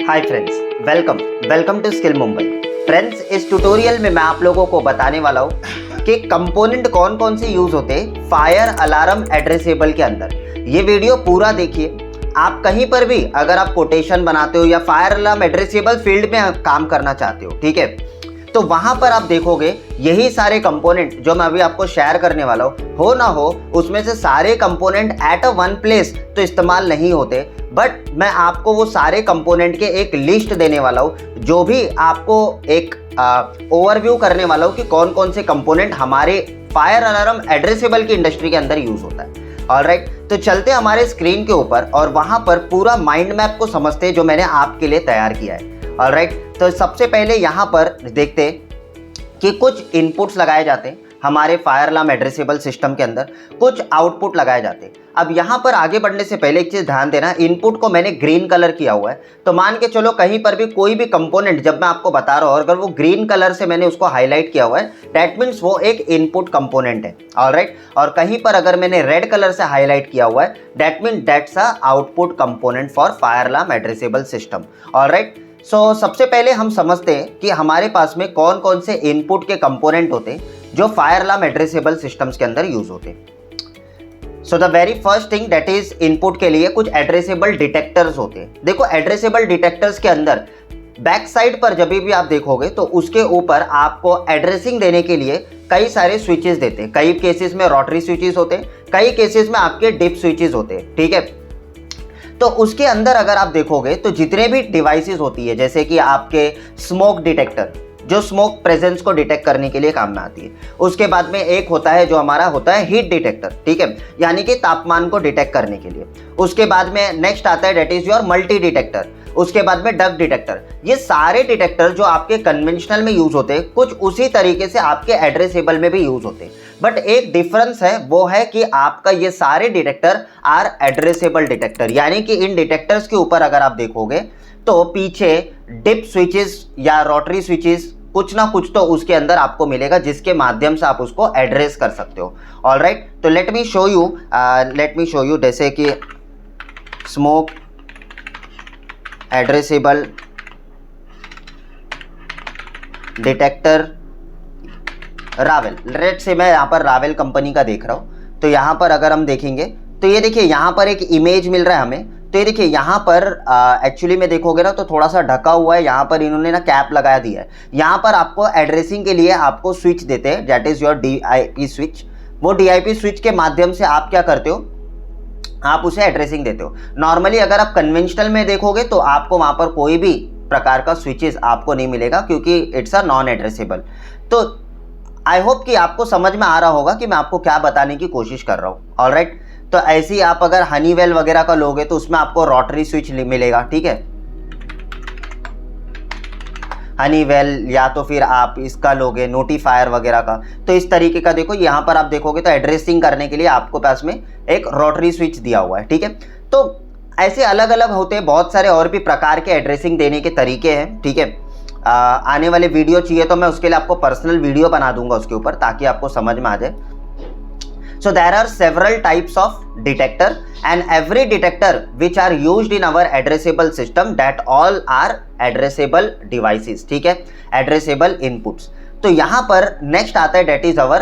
Hi friends, welcome to skill Mumbai. Friends, इस tutorial में मैं आप लोगों को बताने वाला हूँ कि कंपोनेंट कौन कौन से यूज़ होते हैं फायर अलार्म एड्रेसेबल के अंदर। ये वीडियो पूरा देखिए। आप कहीं पर भी अगर आप कोटेशन बनाते हो या फायर अलार्म एड्रेसेबल फील्ड में काम करना चाहते हो, ठीक है, तो वहां पर आप देखोगे यही सारे कंपोनेंट जो मैं अभी आपको शेयर करने वाला हूँ, हो ना हो उसमें से सारे component at a one place तो इस्तेमाल नहीं होते, बट मैं आपको वो सारे कंपोनेंट के एक लिस्ट देने वाला हूँ, जो भी आपको एक ओवरव्यू करने वाला हूँ कि कौन कौन से कंपोनेंट हमारे फायर अलार्म एड्रेसेबल की इंडस्ट्री के अंदर यूज होता है। ऑलराइट, तो चलते हमारे स्क्रीन के ऊपर और वहां पर पूरा माइंड मैप को समझते हैं जो मैंने आपके लिए तैयार किया है। ऑलराइट, तो सबसे पहले यहाँ पर देखते कि कुछ इनपुट्स लगाए जाते हैं हमारे फायर अलार्म एड्रेसेबल सिस्टम के अंदर, कुछ आउटपुट लगाए जाते हैं। अब यहाँ पर आगे बढ़ने से पहले एक चीज़ ध्यान देना, इनपुट को मैंने ग्रीन कलर किया हुआ है, तो मान के चलो कहीं पर भी कोई भी कंपोनेंट जब मैं आपको बता रहा हूँ अगर वो ग्रीन कलर से मैंने उसको हाईलाइट किया हुआ है, दैट मीन्स वो एक इनपुट कंपोनेंट है। ऑलराइट, और कहीं पर अगर मैंने रेड कलर से हाईलाइट किया हुआ है, that means that's a output component for fire alarm addressable system. Alright, so सबसे पहले हम समझते हैं कि हमारे पास में कौन कौन से इनपुट के कंपोनेंट होते हैं जो फायर अलार्म एड्रेसेबल सिस्टम्स के अंदर यूज होते हैं। So the very first thing that is input के लिए कुछ एड्रेसेबल डिटेक्टर्स होते हैं। देखो, एड्रेसेबल डिटेक्टर्स के अंदर बैक साइड पर जब भी आप देखोगे तो उसके ऊपर आपको एड्रेसिंग देने के लिए कई सारे स्विचेस देते हैं। कई केसेस में रोटरी स्विचेस होते हैं, कई केसेस में आपके डिप स्विचेस होते हैं, ठीक है। तो उसके अंदर अगर आप देखोगे तो जितने भी डिवाइसेस होती है, जैसे कि आपके स्मोक डिटेक्टर जो स्मोक प्रेजेंस को डिटेक्ट करने के लिए काम में आती है, उसके बाद में एक होता है जो हमारा होता है हीट डिटेक्टर, ठीक है, यानी कि तापमान को डिटेक्ट करने के लिए। उसके बाद में नेक्स्ट आता है that is your multi detector, उसके बाद में डक डिटेक्टर। ये सारे डिटेक्टर जो आपके कन्वेंशनल में यूज होते हैं, कुछ उसी तरीके से आपके एड्रेसेबल में भी यूज होते हैं, बट एक डिफरेंस है, वो है कि आपका ये सारे डिटेक्टर आर एड्रेसेबल डिटेक्टर, यानी कि इन डिटेक्टर्स के ऊपर अगर आप देखोगे तो पीछे डिप स्विचेस या रोटरी स्विचेस कुछ ना कुछ तो उसके अंदर आपको मिलेगा जिसके माध्यम से आप उसको एड्रेस कर सकते हो। ऑलराइट, तो लेट मी शो यू जैसे कि smoke addressable detector Rawail, rate से मैं यहाँ पर रावेल कंपनी का देख रहा हूँ। तो यहाँ पर अगर हम देखेंगे तो ये देखिए यहाँ पर एक इमेज मिल रहा है हमें। तो ये देखिए यहाँ पर एक्चुअली में देखोगे ना तो थोड़ा सा ढका हुआ है, यहाँ पर इन्होंने ना कैप लगा दिया है। यहाँ पर आपको एड्रेसिंग के लिए आपको स्विच देते हैं, that is your DIP switch. वो DIP स्विच के माध्यम से आप क्या करते हो, आप उसे एड्रेसिंग देते हो। नॉर्मली अगर आप कन्वेंशनल में देखोगे तो आपको वहाँ पर कोई भी प्रकार का स्विचेस आपको नहीं मिलेगा क्योंकि इट्स अ नॉन एड्रेसेबल। तो आई होप कि आपको समझ में आ रहा होगा कि मैं आपको क्या बताने की कोशिश कर रहा हूँ। ऑलराइट, तो ऐसे ही आप अगर हनीवेल वगैरह का लोगे तो उसमें आपको रोटरी स्विच मिलेगा, ठीक है, हनीवेल, या तो फिर आप इसका लोगे नोटिफायर वगैरह का। तो इस तरीके का देखो यहाँ पर आप देखोगे तो एड्रेसिंग करने के लिए आपको पास में एक रोटरी स्विच दिया हुआ है, ठीक है। तो ऐसे अलग अलग होते हैं, बहुत सारे और भी प्रकार के एड्रेसिंग देने के तरीके हैं, ठीक है। आने वाले वीडियो चाहिए तो मैं उसके लिए आपको पर्सनल वीडियो बना दूंगा उसके ऊपर, ताकि आपको समझ में आ जाए। So there are several types of detector and every detector which are used in our addressable system, that all are addressable devices, ठीक है, addressable inputs। तो यहाँ पर next आता है that is our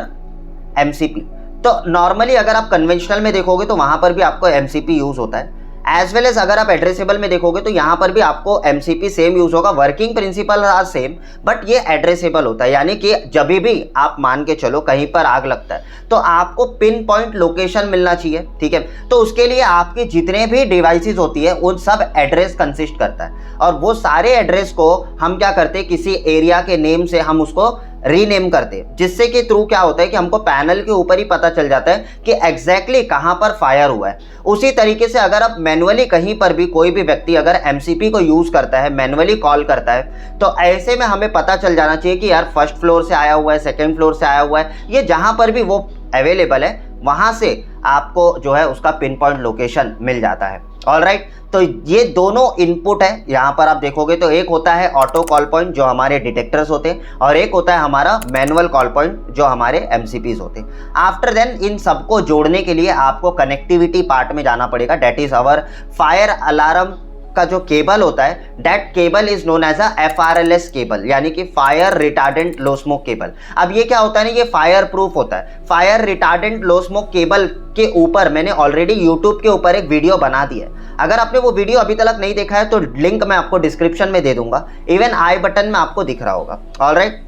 MCP। तो नॉर्मली अगर आप कन्वेंशनल में देखोगे तो वहाँ पर भी आपको MCP यूज होता है, एज वेल एज अगर आप एड्रेसेबल में देखोगे तो यहाँ पर भी आपको MCP सेम यूज होगा। Working principle are same, but ये एड्रेसेबल होता है, यानी कि जब भी आप मान के चलो कहीं पर आग लगता है तो आपको पिन पॉइंट लोकेशन मिलना चाहिए, ठीक है। तो उसके लिए आपकी जितने भी डिवाइसेस होती है उन सब एड्रेस कंसिस्ट करता है, और वो सारे एड्रेस को हम क्या करते हैं, किसी एरिया के नेम से हम उसको रीनेम करते हैं, जिससे कि थ्रू क्या होता है कि हमको पैनल के ऊपर ही पता चल जाता है कि एग्जैक्टली कहाँ पर फायर हुआ है। उसी तरीके से अगर आप मैनुअली कहीं पर भी कोई भी व्यक्ति अगर MCP को यूज करता है, मैनुअली कॉल करता है, तो ऐसे में हमें पता चल जाना चाहिए कि यार फर्स्ट फ्लोर से आया हुआ है, सेकेंड फ्लोर से आया हुआ है, ये जहाँ पर भी वो अवेलेबल है वहाँ से आपको जो है उसका पिन पॉइंट लोकेशन मिल जाता है। ऑलराइट, तो ये दोनों इनपुट है। यहाँ पर आप देखोगे तो एक होता है ऑटो कॉल पॉइंट जो हमारे डिटेक्टर्स होते हैं, और एक होता है हमारा मैनुअल कॉल पॉइंट जो हमारे MCPs होते हैं। आफ्टर देन इन सबको जोड़ने के लिए आपको कनेक्टिविटी पार्ट में जाना पड़ेगा, that is our fire alarm का जो केबल होता है, that cable is known as a FRLS cable, यानी कि fire retardant low smoke cable. अब ये क्या होता है ना, ये फायर प्रूफ होता है। Fire retardant low smoke cable के ऊपर मैंने ऑलरेडी यूट्यूब के ऊपर एक वीडियो बना दी है। अगर आपने वो वीडियो अभी तक नहीं देखा है तो लिंक मैं आपको डिस्क्रिप्शन में दे दूंगा, इवन आई बटन में आपको दिख रहा होगा। ऑलराइट,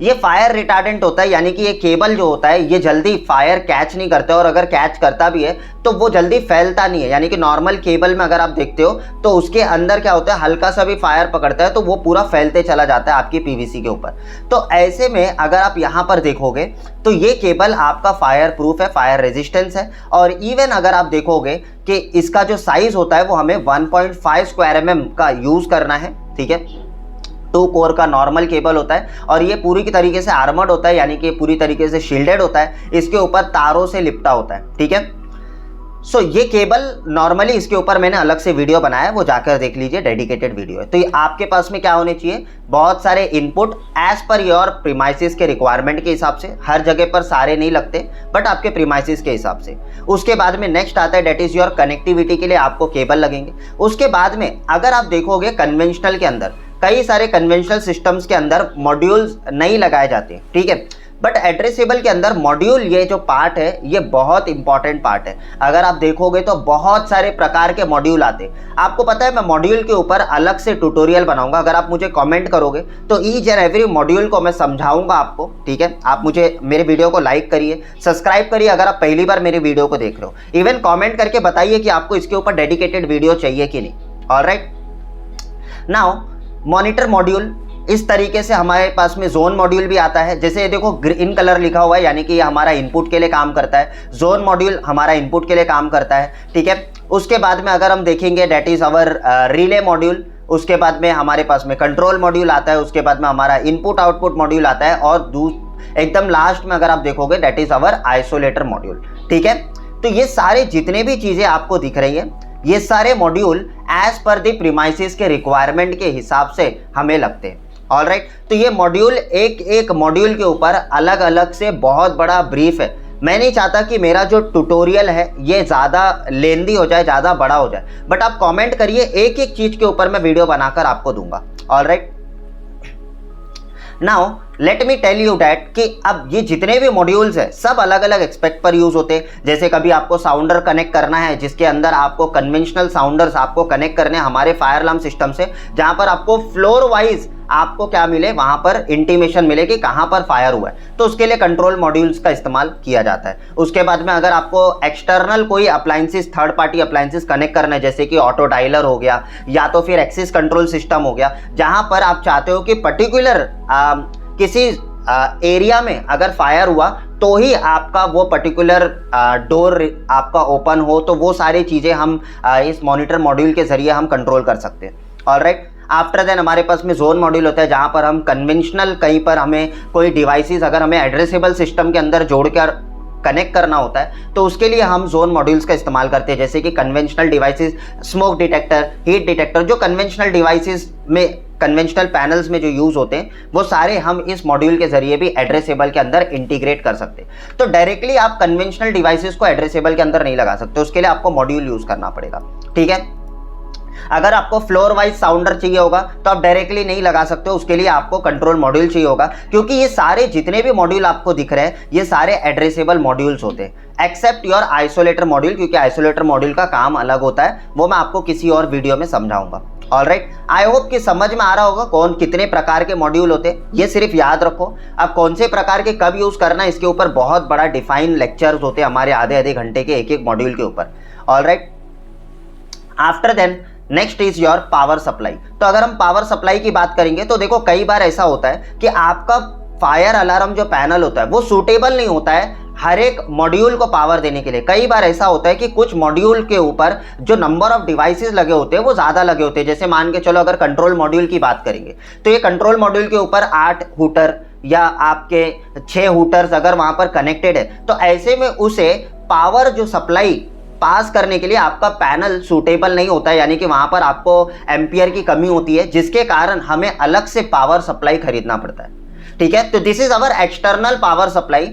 ये फायर रिटार्डेंट होता है, यानी कि ये केबल जो होता है ये जल्दी फायर कैच नहीं करता, और अगर कैच करता भी है तो वो जल्दी फैलता नहीं है। यानी कि नॉर्मल केबल में अगर आप देखते हो तो उसके अंदर क्या होता है, हल्का सा भी फायर पकड़ता है तो वो पूरा फैलते चला जाता है आपकी पीवीसी के ऊपर। तो ऐसे में अगर आप यहाँ पर देखोगे तो ये केबल आपका फायर प्रूफ है, फायर रेजिस्टेंस है। और इवन अगर आप देखोगे कि इसका जो साइज होता है वो हमें 1.5 स्क्वायर mm का यूज करना है, ठीक है। 2 कोर का नॉर्मल केबल होता है और ये पूरी की तरीके से आर्मर्ड होता है, यानी कि पूरी तरीके से शील्डेड होता है, इसके ऊपर तारों से लिपटा होता है, ठीक है। सो ये केबल नॉर्मली इसके ऊपर मैंने अलग से वीडियो बनाया है, वो जाकर देख लीजिए, डेडिकेटेड वीडियो है। तो ये आपके पास में क्या होने चाहिए, बहुत सारे input as per your premises के रिक्वायरमेंट के हिसाब से। हर जगह पर सारे नहीं लगते, बट आपके प्रीमाइसिस के हिसाब से। उसके बाद में नेक्स्ट आता है डेट इज योर कनेक्टिविटी के लिए आपको केबल लगेंगे। उसके बाद में अगर आप देखोगे कन्वेंशनल के अंदर कई सारे कन्वेंशनल सिस्टम्स के अंदर मॉड्यूल्स नहीं लगाए जाते, ठीक है, बट एड्रेसेबल के अंदर मॉड्यूल ये जो पार्ट है ये बहुत इंपॉर्टेंट पार्ट है। अगर आप देखोगे तो बहुत सारे प्रकार के मॉड्यूल आते हैं। आपको पता है मैं मॉड्यूल के ऊपर अलग से ट्यूटोरियल बनाऊंगा, अगर आप मुझे कमेंट करोगे तो ईच एंड एवरी मॉड्यूल को मैं समझाऊंगा आपको, ठीक है। आप मुझे मेरे वीडियो को लाइक करिए, सब्सक्राइब करिए अगर आप पहली बार मेरे वीडियो को देख रहे हो। इवन कॉमेंट करके बताइए कि आपको इसके ऊपर डेडिकेटेड वीडियो चाहिए कि नहीं। ऑलराइट, नाउ मॉनिटर मॉड्यूल इस तरीके से हमारे पास में जोन मॉड्यूल भी आता है। जैसे ये देखो ग्रीन कलर लिखा हुआ है, यानी कि ये हमारा इनपुट के लिए काम करता है। जोन मॉड्यूल हमारा इनपुट के लिए काम करता है, ठीक है। उसके बाद में अगर हम देखेंगे that is our relay module. उसके बाद में हमारे पास में कंट्रोल मॉड्यूल आता है। उसके बाद में हमारा इनपुट आउटपुट मॉड्यूल आता है, और एकदम लास्ट में अगर आप देखोगे that is our isolator module, ठीक है। तो ये सारे जितने भी चीजें आपको दिख रही है ये सारे module as per the premises के रिक्वायरमेंट के हिसाब से हमें लगते हैं। ऑलराइट, तो ये मॉड्यूल एक एक मॉड्यूल के ऊपर अलग अलग से बहुत बड़ा ब्रीफ है। मैं नहीं चाहता कि मेरा जो ट्यूटोरियल है ये ज़्यादा लेंदी हो जाए, ज़्यादा बड़ा हो जाए, बट आप कमेंट करिए, एक एक चीज़ के ऊपर मैं वीडियो बनाकर आपको दूंगा। Alright, now let me tell you that कि अब ये जितने भी मॉड्यूल्स हैं सब अलग अलग एक्सपेक्ट पर यूज होते हैं। जैसे कभी आपको साउंडर कनेक्ट करना है, जिसके अंदर आपको कन्वेंशनल साउंडर्स आपको कनेक्ट करने हमारे फायर अलार्म सिस्टम से, जहां पर आपको फ्लोर वाइज आपको क्या मिले, वहां पर इंटीमेशन मिले कि कहां पर फायर हुआ है, तो उसके लिए कंट्रोल मॉड्यूल्स का इस्तेमाल किया जाता है। उसके बाद में अगर आपको एक्सटर्नल कोई appliances, third party appliances connect करना है, जैसे कि ऑटो डायलर हो गया या तो फिर एक्सेस कंट्रोल सिस्टम हो गया, जहां पर आप चाहते हो कि पर्टिकुलर किसी एरिया में अगर फायर हुआ तो ही आपका वो पर्टिकुलर डोर आपका ओपन हो, तो वो सारी चीज़ें हम इस मॉनिटर मॉड्यूल के जरिए हम कंट्रोल कर सकते हैं। ऑलराइट, आफ्टर देन हमारे पास में जोन मॉड्यूल होता है, जहाँ पर हम कन्वेंशनल कहीं पर हमें कोई डिवाइसेस अगर हमें एड्रेसेबल सिस्टम के अंदर जोड़कर कनेक्ट करना होता है तो उसके लिए हम जोन मॉड्यूल्स का इस्तेमाल करते हैं। जैसे कि conventional devices, smoke detector, heat detector, जो कन्वेंशनल डिवाइसेस में, कन्वेंशनल पैनल्स में जो यूज होते हैं, वो सारे हम इस मॉड्यूल के जरिए भी एड्रेसेबल के अंदर इंटीग्रेट कर सकते हैं। तो डायरेक्टली आप कन्वेंशनल डिवाइसेस को एड्रेसेबल के अंदर नहीं लगा सकते, उसके लिए आपको मॉड्यूल यूज करना पड़ेगा, ठीक है। अगर आपको फ्लोर वाइज साउंडर चाहिए होगा तो आप डायरेक्टली नहीं लगा सकते, उसके लिए आपको कंट्रोल मॉड्यूल चाहिए होगा, क्योंकि ये सारे जितने भी मॉड्यूल आपको दिख रहे हैं ये सारे एड्रेसेबल मॉड्यूल्स होते हैं, एक्सेप्ट योर आइसोलेटर मॉड्यूल, क्योंकि आइसोलेटर मॉड्यूल का काम अलग होता है, वो मैं आपको किसी और वीडियो में समझाऊंगा। ऑलराइट, आई होप कि समझ में आ रहा होगा कौन कितने प्रकार के मॉड्यूल होते हैं। ये सिर्फ याद रखो, अब कौन से प्रकार के कब यूज करना है इसके ऊपर बहुत बड़ा डिफाइन लेक्चर्स होते हैं हमारे आधे आधे घंटे के एक एक मॉड्यूल के ऊपर। Alright, after then next is your power supply. तो अगर हम पावर सप्लाई की बात करेंगे तो देखो कई बार ऐसा होता है कि आपका फायर अलार्म जो पैनल होता है वो सूटेबल नहीं होता है हर एक मॉड्यूल को पावर देने के लिए। कई बार ऐसा होता है कि कुछ मॉड्यूल के ऊपर जो नंबर ऑफ डिवाइसेस लगे होते हैं वो ज़्यादा लगे होते हैं। जैसे मान के चलो अगर कंट्रोल मॉड्यूल की बात करेंगे तो ये कंट्रोल मॉड्यूल के ऊपर 8 हूटर या आपके 6 हूटर्स अगर वहाँ पर कनेक्टेड है, तो ऐसे में उसे पावर जो सप्लाई पास करने के लिए आपका पैनल सूटेबल नहीं होता है, यानी कि वहाँ पर आपको एम्पियर की कमी होती है, जिसके कारण हमें अलग से पावर सप्लाई खरीदना पड़ता है, ठीक है। तो this is our external power supply,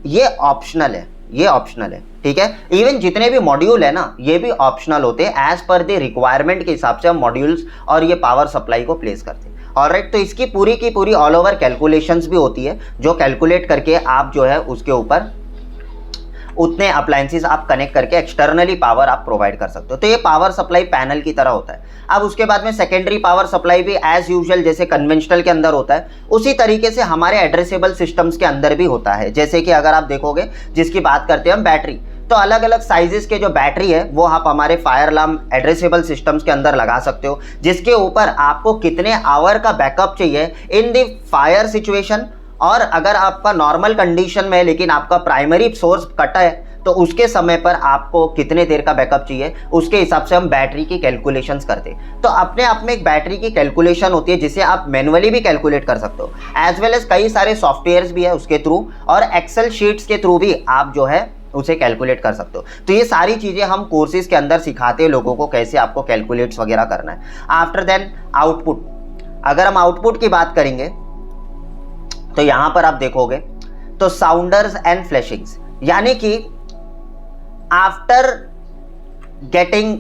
ये ऑप्शनल है, ये ऑप्शनल है, ठीक है। इवन जितने भी मॉड्यूल है ना, ये भी ऑप्शनल होते हैं, एज पर द रिक्वायरमेंट के हिसाब से हम मॉड्यूल्स और ये पावर सप्लाई को प्लेस करते हैं। ऑलराइट, तो इसकी पूरी की पूरी ऑल ओवर कैलकुलेशंस भी होती है, जो कैलकुलेट करके आप जो है उसके ऊपर उतने अप्लायंसेस आप कनेक्ट करके एक्सटर्नली पावर आप प्रोवाइड कर सकते हो। तो ये पावर सप्लाई पैनल की तरह होता है। अब उसके बाद में सेकेंडरी पावर सप्लाई भी एज यूजुअल जैसे कन्वेंशनल के अंदर होता है, उसी तरीके से हमारे एड्रेसेबल सिस्टम्स के अंदर भी होता है। जैसे कि अगर आप देखोगे, जिसकी बात करते हैं हम बैटरी, तो अलग अलग साइजेस के जो बैटरी है वो आप हमारे फायर अलार्म एड्रेसेबल सिस्टम्स के अंदर लगा सकते हो, जिसके ऊपर आपको कितने आवर का बैकअप चाहिए इन द फायर सिचुएशन, और अगर आपका नॉर्मल कंडीशन में लेकिन आपका प्राइमरी सोर्स कटा है तो उसके समय पर आपको कितने देर का बैकअप चाहिए, उसके हिसाब से हम बैटरी की कैलकुलेशंस करते हैं। तो अपने आप में एक बैटरी की कैलकुलेशन होती है जिसे आप मैनुअली भी कैलकुलेट कर सकते हो, एज वेल एज कई सारे सॉफ्टवेयर्स भी है उसके थ्रू, और एक्सेल शीट्स के थ्रू भी आप जो है उसे कैलकुलेट कर सकते हो। तो ये सारी चीज़ें हम कोर्सेज के अंदर सिखाते हैं लोगों को कैसे आपको कैलकुलेट्स वगैरह करना है। आफ्टर देन आउटपुट, अगर हम आउटपुट की बात करेंगे तो यहां पर आप देखोगे तो साउंडर्स एंड फ्लैशिंग्स, यानी कि after getting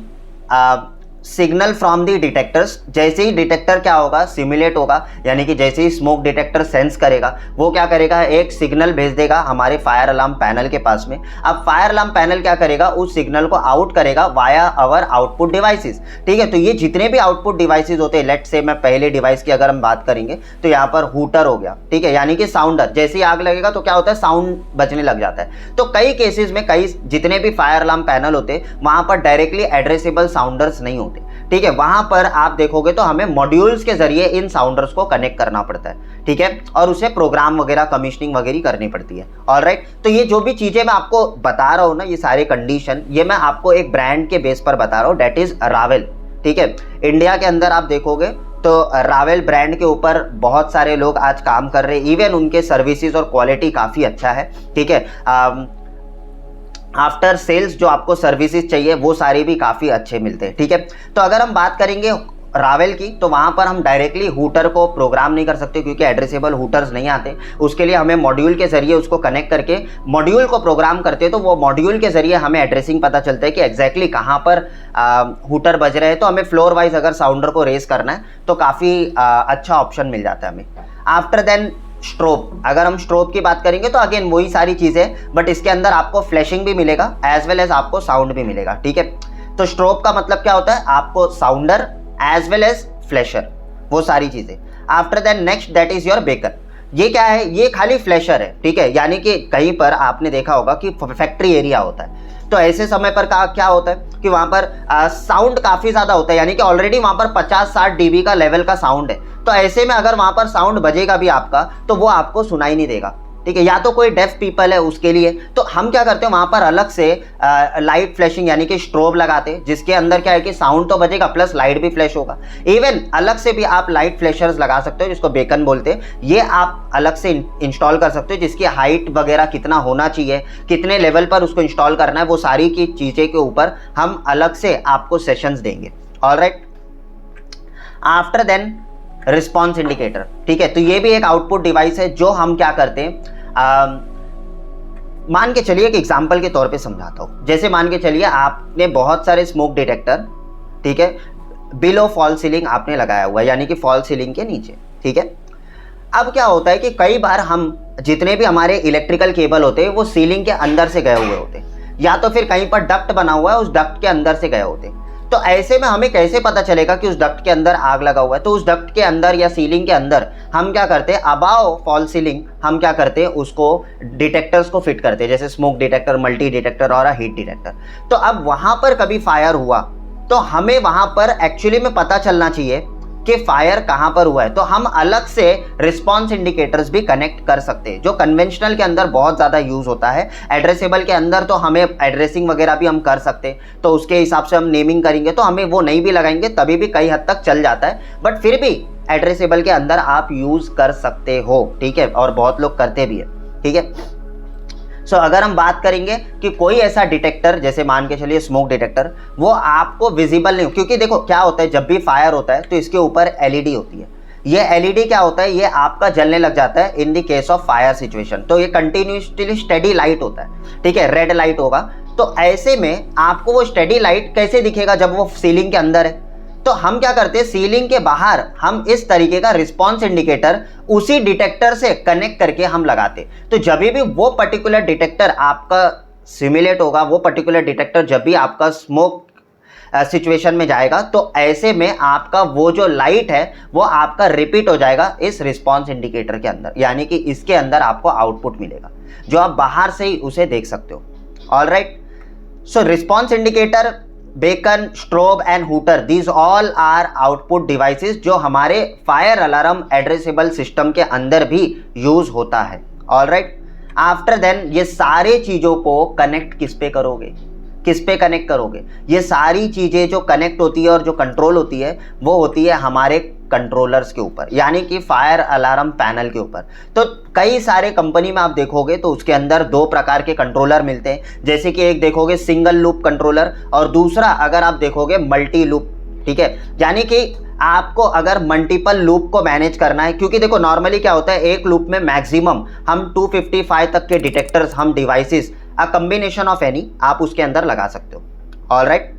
signal from the detectors, जैसे ही डिटेक्टर क्या होगा, सिमुलेट होगा, यानी कि जैसे ही स्मोक डिटेक्टर सेंस करेगा वो क्या करेगा, एक सिग्नल भेज देगा हमारे फायर अलार्म पैनल के पास में। अब फायर अलार्म पैनल क्या करेगा, उस सिग्नल को आउट करेगा वाया आवर आउटपुट डिवाइसेस, ठीक है। तो ये जितने भी आउटपुट डिवाइसेस होते हैं, लेट्स से मैं पहले डिवाइस की अगर हम बात करेंगे तो यहाँ पर हूटर हो गया, ठीक है, यानी कि साउंडर, जैसे ही आग लगेगा तो क्या होता है, साउंड बजने लग जाता है। तो कई केसेस में कई जितने भी फायर अलार्म पैनल होते हैं वहां पर डायरेक्टली एड्रेसेबल साउंडर्स नहीं होते, ठीक है। वहां पर आप देखोगे तो हमें मॉड्यूल्स के जरिए इन साउंडर्स को कनेक्ट करना पड़ता है, ठीक है, और उसे प्रोग्राम वगैरह कमीशनिंग वगैरह करनी पड़ती है। ऑलराइट, तो ये जो भी चीजें मैं आपको बता रहा हूं ना, ये सारे कंडीशन, ये मैं आपको एक ब्रांड के बेस पर बता रहा हूं, डेट इज रावेल, ठीक है। इंडिया के अंदर आप देखोगे तो रावेल ब्रांड के ऊपर बहुत सारे लोग आज काम कर रहे हैं, इवन उनके सर्विसेज और क्वालिटी काफी अच्छा है, ठीक है। आफ्टर सेल्स जो आपको सर्विसेज चाहिए वो सारे भी काफ़ी अच्छे मिलते हैं, ठीक है। तो अगर हम बात करेंगे रावेल की, तो वहाँ पर हम डायरेक्टली हूटर को प्रोग्राम नहीं कर सकते क्योंकि एड्रेसेबल हूटर्स नहीं आते। उसके लिए हमें मॉड्यूल के जरिए उसको कनेक्ट करके मॉड्यूल को प्रोग्राम करते हैं, तो वो मॉड्यूल के जरिए हमें एड्रेसिंग पता चलता है कि एग्जैक्टली कहाँ पर हूटर बज रहे हैं। तो हमें फ्लोर वाइज अगर साउंडर को रेस करना है तो काफ़ी अच्छा ऑप्शन मिल जाता है हमें। आफ्टर देन स्ट्रोब, अगर हम स्ट्रोब की बात करेंगे तो अगेन वही सारी चीज़ें, बट इसके अंदर आपको फ्लैशिंग भी मिलेगा एज वेल एज आपको साउंड भी मिलेगा, ठीक है। तो स्ट्रोब का मतलब क्या होता है, आपको sounder as well as flasher, वो सारी चीज़ें। After then next that is your beacon, ये क्या है, ये खाली फ्लैशर है, ठीक है। यानी कि कहीं पर आपने देखा होगा कि फैक्ट्री एरिया होता है, तो ऐसे समय पर क्या होता है कि वहाँ पर साउंड काफ़ी ज़्यादा होता है, यानी कि ऑलरेडी वहाँ पर 50-60 dB का लेवल का साउंड है। तो ऐसे में अगर वहाँ पर साउंड बजेगा भी आपका तो वो आपको सुनाई नहीं देगा, ठीक है, या तो कोई डेफ पीपल है उसके लिए। तो हम क्या करते हैं, वहाँ पर अलग से लाइट फ्लैशिंग यानी कि स्ट्रोब लगाते हैं, जिसके अंदर क्या है कि साउंड तो बजेगा प्लस लाइट भी फ्लैश होगा। इवन अलग से भी आप लाइट फ्लैशर्स लगा सकते हो जिसको बेकन बोलते हैं, ये आप अलग से इंस्टॉल कर सकते हो, जिसकी हाइट वगैरह कितना होना चाहिए, कितने लेवल पर उसको इंस्टॉल करना है, वो सारी की चीज़ें के ऊपर हम अलग से आपको सेशंस देंगे। Alright, after then response indicator, ठीक है। तो ये भी एक आउटपुट डिवाइस है जो हम क्या करते हैं, मान के चलिए एक एग्जांपल के तौर पे समझाता हूँ। जैसे मान के चलिए आपने बहुत सारे स्मोक डिटेक्टर, ठीक है, बिलो फॉल सीलिंग आपने लगाया हुआ है, यानी कि फॉल सीलिंग के नीचे, ठीक है। अब क्या होता है कि कई बार हम जितने भी हमारे इलेक्ट्रिकल केबल होते हैं वो सीलिंग के अंदर से गए हुए होते हैं, या तो फिर कहीं पर डक्ट बना हुआ है उस डक्ट के अंदर से गए होते हैं। तो ऐसे में हमें कैसे पता चलेगा कि उस डक्ट के अंदर आग लगा हुआ है। तो उस डक्ट के अंदर या सीलिंग के अंदर हम क्या करते हैं, अबाव फॉल सीलिंग हम क्या करते हैं, उसको डिटेक्टर्स को फिट करते हैं, जैसे स्मोक डिटेक्टर, मल्टी डिटेक्टर और हीट डिटेक्टर। तो अब वहां पर कभी फायर हुआ तो हमें वहां पर एक्चुअली में पता चलना चाहिए कि फायर कहां पर हुआ है। तो हम अलग से रिस्पॉन्स इंडिकेटर्स भी कनेक्ट कर सकते हैं, जो कन्वेंशनल के अंदर बहुत ज़्यादा यूज़ होता है। एड्रेसेबल के अंदर तो हमें एड्रेसिंग वगैरह भी हम कर सकते हैं, तो उसके हिसाब से हम नेमिंग करेंगे, तो हमें वो नहीं भी लगाएंगे तभी भी कई हद तक चल जाता है, बट फिर भी एड्रेसेबल के अंदर आप यूज़ कर सकते हो, ठीक है, और बहुत लोग करते भी है, ठीक है। सो अगर हम बात करेंगे कि कोई ऐसा डिटेक्टर, जैसे मान के चलिए स्मोक डिटेक्टर, वो आपको विजिबल नहीं हो, क्योंकि देखो क्या होता है, जब भी फायर होता है तो इसके ऊपर एलईडी होती है, ये एलईडी क्या होता है, ये आपका जलने लग जाता है in the case of fire situation. तो ये कंटिन्यूसली स्टेडी लाइट होता है, ठीक है, रेड लाइट होगा। तो ऐसे में आपको वो स्टेडी लाइट कैसे दिखेगा जब वो सीलिंग के अंदर है? तो हम क्या करते हैं, सीलिंग के बाहर हम इस तरीके का रिस्पॉन्स इंडिकेटर उसी डिटेक्टर से कनेक्ट करके हम लगाते। तो जब भी वो पर्टिकुलर डिटेक्टर आपका सिमुलेट होगा, वो पर्टिकुलर डिटेक्टर जब भी आपका स्मोक सिचुएशन में जाएगा, तो ऐसे में आपका वो जो लाइट है वो आपका रिपीट हो जाएगा इस रिस्पॉन्स इंडिकेटर के अंदर, यानी कि इसके अंदर आपको आउटपुट मिलेगा जो आप बाहर से ही उसे देख सकते हो। Alright, so response indicator, beacon, strobe and hooter, these all are output devices जो हमारे फायर अलार्म एड्रेसेबल सिस्टम के अंदर भी यूज होता है। ऑलराइट, आफ्टर देन ये सारे चीज़ों को कनेक्ट किस पे करोगे, किस पे कनेक्ट करोगे? ये सारी चीज़ें जो कनेक्ट होती है और जो कंट्रोल होती है वो होती है हमारे कंट्रोलर्स के ऊपर, यानी कि फायर अलार्म पैनल के ऊपर। तो कई सारे कंपनी में आप देखोगे तो उसके अंदर दो प्रकार के कंट्रोलर मिलते हैं, जैसे कि एक देखोगे सिंगल लूप कंट्रोलर और दूसरा अगर आप देखोगे मल्टी लूप, ठीक है। यानी कि आपको अगर मल्टीपल लूप को मैनेज करना है, क्योंकि देखो नॉर्मली क्या होता है, एक लूप में मैक्सिमम हम 255 तक के डिटेक्टर्स, हम devices, a combination of any आप उसके अंदर लगा सकते हो। ऑलराइट,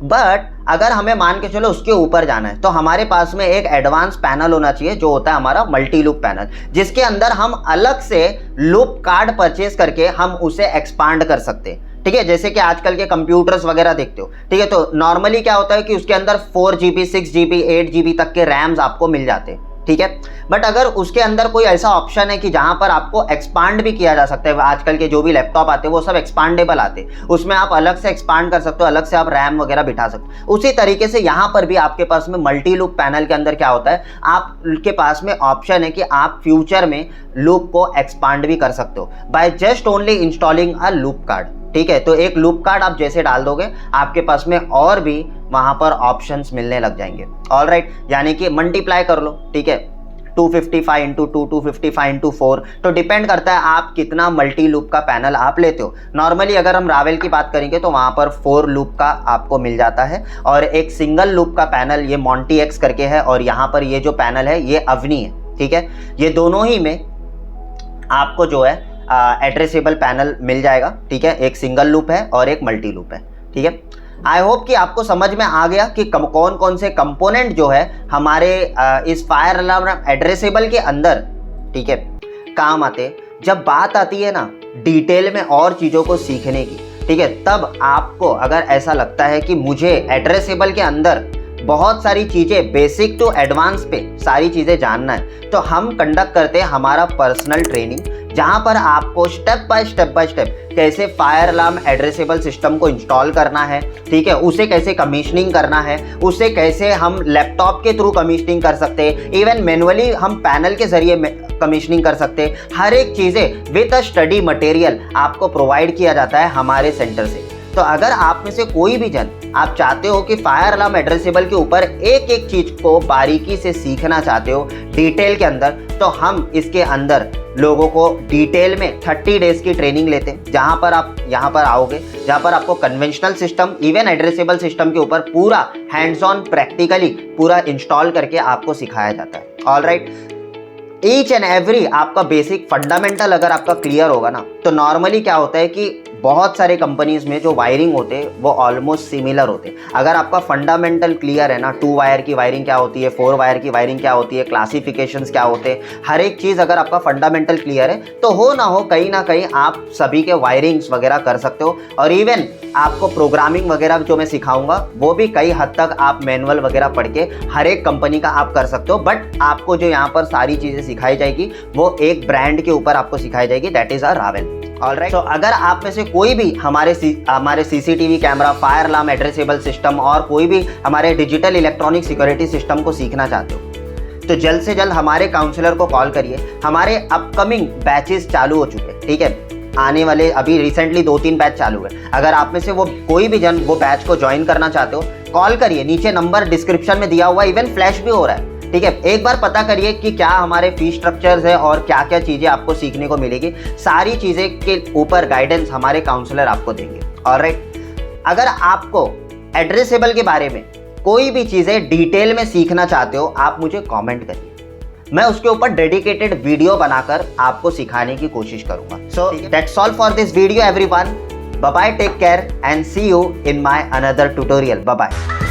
बट अगर हमें मान के चलो उसके ऊपर जाना है तो हमारे पास में एक एडवांस पैनल होना चाहिए जो होता है हमारा मल्टी लूप पैनल, जिसके अंदर हम अलग से लूप कार्ड परचेज करके हम उसे एक्सपांड कर सकते हैं। ठीक है, जैसे कि आजकल के कंप्यूटर्स वगैरह देखते हो, ठीक है, तो नॉर्मली क्या होता है कि उसके अंदर 4 GB 6 GB 8 GB तक के रैम्स आपको मिल जाते हैं, ठीक है। बट अगर उसके अंदर कोई ऐसा ऑप्शन है कि जहां पर आपको एक्सपांड भी किया जा सकता है, आजकल के जो भी लैपटॉप आते हैं वो सब एक्सपांडेबल आते हैं, उसमें आप अलग से एक्सपांड कर सकते हो, अलग से आप रैम वगैरह बिठा सकते हो। उसी तरीके से यहाँ पर भी आपके पास में मल्टी लूप पैनल के अंदर क्या होता है, आपके पास में ऑप्शन है कि आप फ्यूचर में लूप को एक्सपांड भी कर सकते हो by just only installing a loop card, ठीक है। तो एक लूप कार्ड आप जैसे डाल दोगे आपके पास में और भी वहां पर ऑप्शंस मिलने लग जाएंगे। ऑलराइट, यानी कि मल्टीप्लाई कर लो, ठीक है, 255 इंटू 2, 255 इंटू 4, तो डिपेंड करता है आप कितना मल्टी लूप का पैनल आप लेते हो। नॉर्मली अगर हम रावेल की बात करेंगे तो वहां पर 4 लूप का आपको मिल जाता है, और एक सिंगल लूप का पैनल ये मॉन्टी एक्स करके है, और यहाँ पर ये जो पैनल है ये अवनी है, ठीक है। ये दोनों ही में आपको जो है एड्रेसेबल पैनल मिल जाएगा, ठीक है। एक सिंगल लूप है और एक मल्टी लूप है, ठीक है। आई होप कि आपको समझ में आ गया कि कौन कौन से कंपोनेंट जो है हमारे इस फायर अलार्म एड्रेसेबल के अंदर, ठीक है, काम आते। जब बात आती है ना डिटेल में और चीज़ों को सीखने की, ठीक है, तब आपको अगर ऐसा लगता है कि मुझे एड्रेसेबल के अंदर बहुत सारी चीज़ें बेसिक टू एडवांस पे सारी चीज़ें जानना है, तो हम कंडक्ट करते हैं हमारा पर्सनल ट्रेनिंग, जहां पर आपको स्टेप बाय स्टेप कैसे फायर अलार्म एड्रेसेबल सिस्टम को इंस्टॉल करना है, ठीक है, उसे कैसे कमीशनिंग करना है, उसे कैसे हम लैपटॉप के थ्रू कमीशनिंग कर सकते हैं, इवन मैनुअली हम पैनल के जरिए कमीशनिंग कर सकते हैं। हर एक चीज़ें विद अ स्टडी मटेरियल आपको प्रोवाइड किया जाता है हमारे सेंटर से। तो अगर आप में से कोई भी जन आप चाहते हो कि फायर अलार्म एड्रेसेबल के ऊपर एक एक चीज को बारीकी से सीखना चाहते हो डिटेल के अंदर, तो हम इसके अंदर लोगों को डिटेल में 30 डेज की ट्रेनिंग लेते हैं, जहां पर आप यहाँ पर आओगे, जहां पर आपको conventional system even addressable system के ऊपर पूरा हैंड्स ऑन प्रैक्टिकली पूरा इंस्टॉल करके आपको सिखाया जाता है। ऑलराइट, ईच एंड एवरी आपका बेसिक फंडामेंटल अगर आपका क्लियर होगा ना, तो नॉर्मली क्या होता है कि बहुत सारे कंपनीज में जो वायरिंग होते हैं वो ऑलमोस्ट सिमिलर होते हैं। अगर आपका फंडामेंटल क्लियर है ना, 2 वायर की वायरिंग क्या होती है, 4 वायर की वायरिंग क्या होती है, क्लासिफिकेशंस क्या होते हैं, हर एक चीज़ अगर आपका फंडामेंटल क्लियर है तो हो ना कहीं आप सभी के वायरिंग्स वगैरह कर सकते हो। और इवन आपको प्रोग्रामिंग वगैरह जो मैं सिखाऊंगा वो भी कई हद तक आप मैनुअल वगैरह पढ़ के हर एक कंपनी का आप कर सकते हो। बट आपको जो यहाँ पर सारी चीज़ें सिखाई जाएगी वो एक ब्रांड के ऊपर आपको सिखाई जाएगी, that is a Rawail. Alright, तो अगर आप में से कोई भी हमारे CCTV camera, fire alarm addressable system और कोई भी हमारे डिजिटल इलेक्ट्रॉनिक सिक्योरिटी सिस्टम को सीखना चाहते हो तो जल्द से जल्द हमारे काउंसलर को कॉल करिए। हमारे अपकमिंग बैचेस चालू हो चुके हैं, ठीक है, आने वाले अभी रिसेंटली 2-3 बैच चालू है। अगर आप में से वो कोई भी जन वो बैच को ज्वाइन करना चाहते हो, कॉल करिए, नीचे नंबर डिस्क्रिप्शन में दिया हुआ, इवन फ्लैश भी हो रहा है, ठीक है। एक बार पता करिए कि क्या हमारे फीस स्ट्रक्चर्स है और क्या क्या चीज़ें आपको सीखने को मिलेगी। सारी चीज़ें के ऊपर गाइडेंस हमारे काउंसलर आपको देंगे। ऑलराइट, अगर आपको एड्रेसेबल के बारे में कोई भी चीज़ें डिटेल में सीखना चाहते हो आप मुझे कमेंट करिए, मैं उसके ऊपर डेडिकेटेड वीडियो बनाकर आपको सिखाने की कोशिश करूंगा। So that's all for this video everyone. Bye bye, take care and see you in my another tutorial. Bye bye.